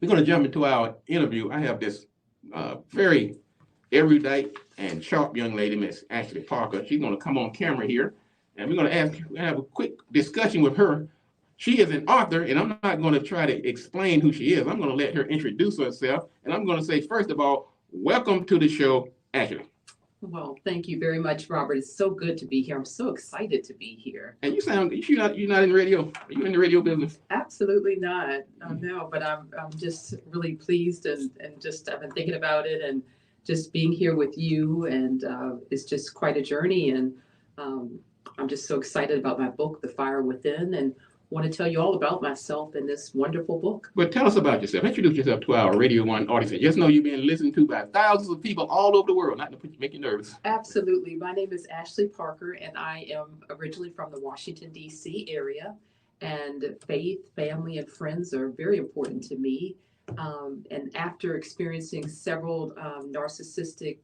We're going to jump into our interview. I have this very erudite and sharp young lady, Miss Ashley Parker. She's going to come on camera here, and we're going to have a quick discussion with her. She is an author, and I'm not going to try to explain who she is. I'm going to let her introduce herself, and I'm going to say, first of all, welcome to the show, Ashley. Well, thank you very much, Robert. It's so good to be here. I'm so excited to be here. And you're not in radio. Are you in the radio business? Absolutely not. No, but I'm just really pleased and just I've been thinking about it and just being here with you and it's just quite a journey and I'm just so excited about my book, The Fire Within, and want to tell you all about myself in this wonderful book. But tell us about yourself. Introduce yourself to our Radio 1 audience. And just know you're being listened to by thousands of people all over the world, not to make you nervous. Absolutely. My name is Ashley Parker, and I am originally from the Washington, D.C. area. And faith, family, and friends are very important to me. And after experiencing several narcissistic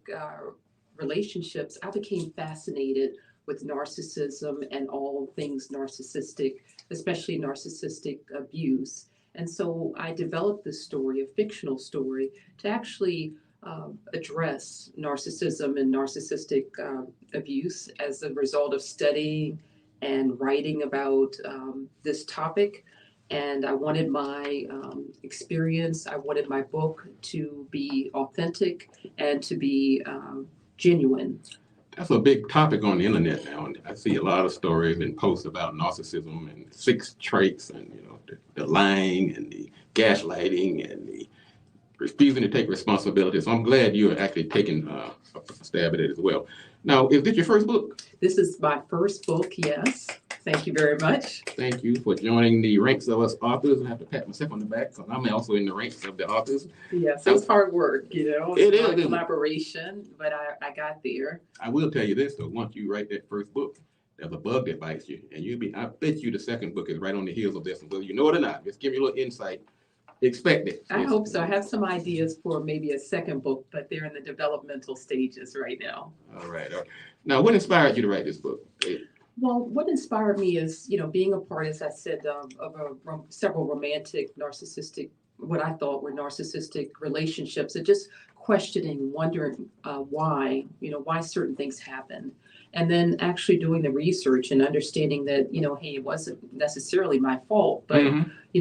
relationships, I became fascinated with narcissism and all things narcissistic, especially narcissistic abuse. And so I developed this story, a fictional story, to actually address narcissism and narcissistic abuse as a result of studying and writing about this topic. And I wanted my experience, I wanted my book to be authentic and to be genuine. That's a big topic on the internet now. I see a lot of stories and posts about narcissism and 6 traits and, the lying and the gaslighting and the refusing to take responsibility. So I'm glad you're actually taking a stab at it as well. Now, is this your first book? This is my first book, yes. Thank you very much. Thank you for joining the ranks of us authors. I have to pat myself on the back because I'm also in the ranks of the authors. Yes, it's hard work, It's it is collaboration, but I got there. I will tell you this, though. Once you write that first book, there's a bug that bites you. And I bet you the second book is right on the heels of this one. Whether you know it or not, just give you a little insight. Expect it. I hope so. I have some ideas for maybe a second book, but they're in the developmental stages right now. All right. Now, what inspired you to write this book? Well, what inspired me is, being a part, as I said, of several romantic, narcissistic, what I thought were narcissistic relationships, and just questioning, wondering why certain things happen. And then actually doing the research and understanding that, hey, it wasn't necessarily my fault, but,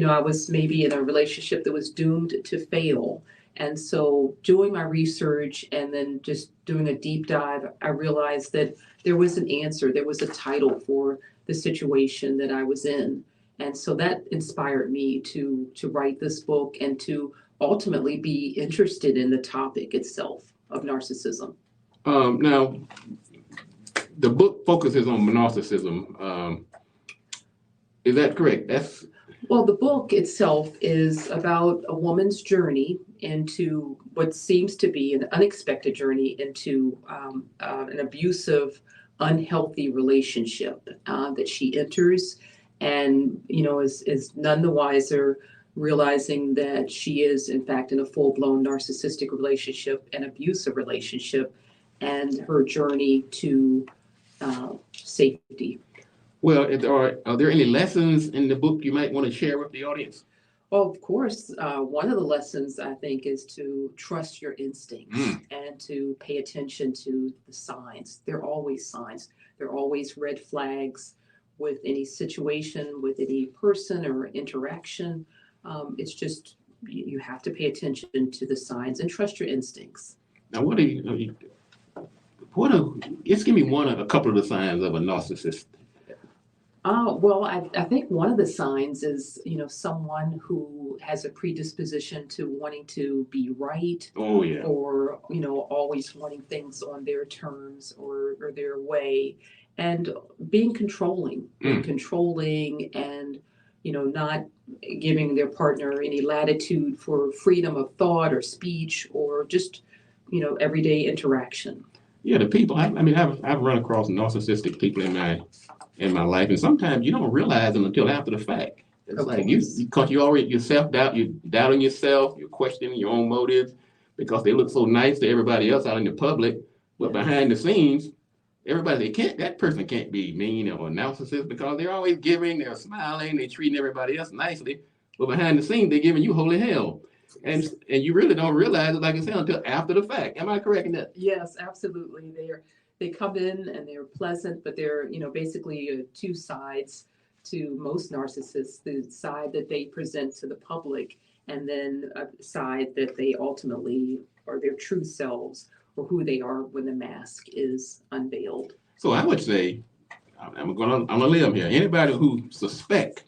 I was maybe in a relationship that was doomed to fail. And so doing my research and then just doing a deep dive, I realized that there was an answer. There was a title for the situation that I was in. And so that inspired me to write this book and to ultimately be interested in the topic itself of narcissism. Now, the book focuses on narcissism. Is that correct? Well, the book itself is about a woman's journey into what seems to be an unexpected journey into an abusive, unhealthy relationship that she enters, and is none the wiser, realizing that she is in fact in a full-blown narcissistic relationship, an abusive relationship, and her journey to safety. Well, are there any lessons in the book you might want to share with the audience? Well, of course, one of the lessons I think is to trust your instincts and to pay attention to the signs. There are always signs. There are always red flags with any situation, with any person or interaction. It's just you have to pay attention to the signs and trust your instincts. Now, just give me a couple of the signs of a narcissist. Well, I think one of the signs is, someone who has a predisposition to wanting to be right. Oh, yeah. Or, always wanting things on their terms or their way, and being controlling and, not giving their partner any latitude for freedom of thought or speech or just, everyday interaction. Yeah, the people, I've run across narcissistic people in my life, and sometimes you don't realize them until after the fact. It's like because you're self-doubt, you're doubting yourself, you're questioning your own motives because they look so nice to everybody else out in the public, but behind the scenes, that person can't be mean or a narcissist because they're always giving, they're smiling, they're treating everybody else nicely, but behind the scenes, they're giving you holy hell. And you really don't realize it, like I said, until after the fact. Am I correct in that? Yes, absolutely. They come in and they're pleasant, but they're, basically two sides to most narcissists, the side that they present to the public, and then a side that they ultimately are their true selves, or who they are when the mask is unveiled. So I would say, I'm gonna live here. Anybody who suspect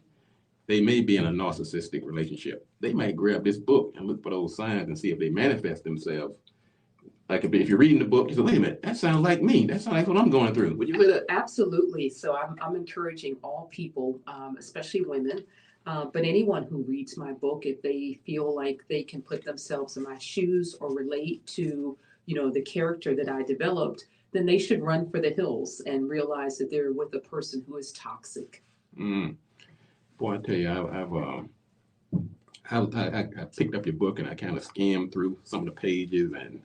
they may be in a narcissistic relationship, they might grab this book and look for those signs and see if they manifest themselves. Like if you're reading the book, you say, wait a minute, that sounds like me. That sounds like what I'm going through. Would you say that? Absolutely. So I'm encouraging all people, especially women, but anyone who reads my book, if they feel like they can put themselves in my shoes or relate to, the character that I developed, then they should run for the hills and realize that they're with a person who is toxic. Mm. Boy, I tell you, I picked up your book and I kind of skimmed through some of the pages, and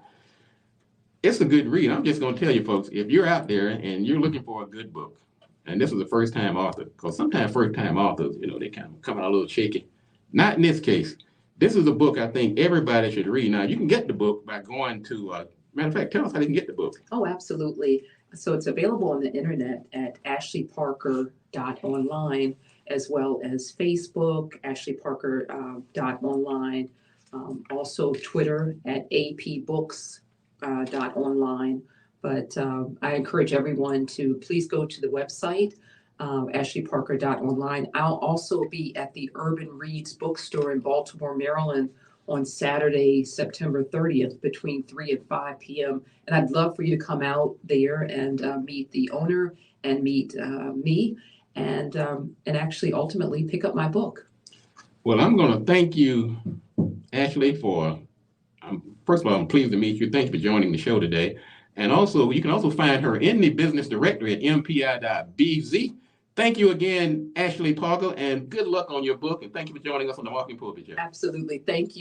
it's a good read. I'm just going to tell you folks, if you're out there and you're looking for a good book, and this is a first-time author, because sometimes first-time authors, they kind of come out a little shaky. Not in this case. This is a book I think everybody should read. Now, you can get the book by going to, matter of fact, tell us how you can get the book. Oh, absolutely. So it's available on the internet at ashleyparker.online, as well as Facebook, ashleyparker.online, also Twitter at apbooks.online. But I encourage everyone to please go to the website, ashleyparker.online. I'll also be at the Urban Reads bookstore in Baltimore, Maryland on Saturday, September 30th, between 3 and 5 p.m. And I'd love for you to come out there and meet the owner and meet me and actually ultimately pick up my book. Well, I'm going to thank you, Ashley, for, first of all, I'm pleased to meet you. Thank you for joining the show today. And also, you can also find her in the business directory at mpi.bz. Thank you again, Ashley Parker, and good luck on your book. And thank you for joining us on the Walking Pulpit. Absolutely. Thank you.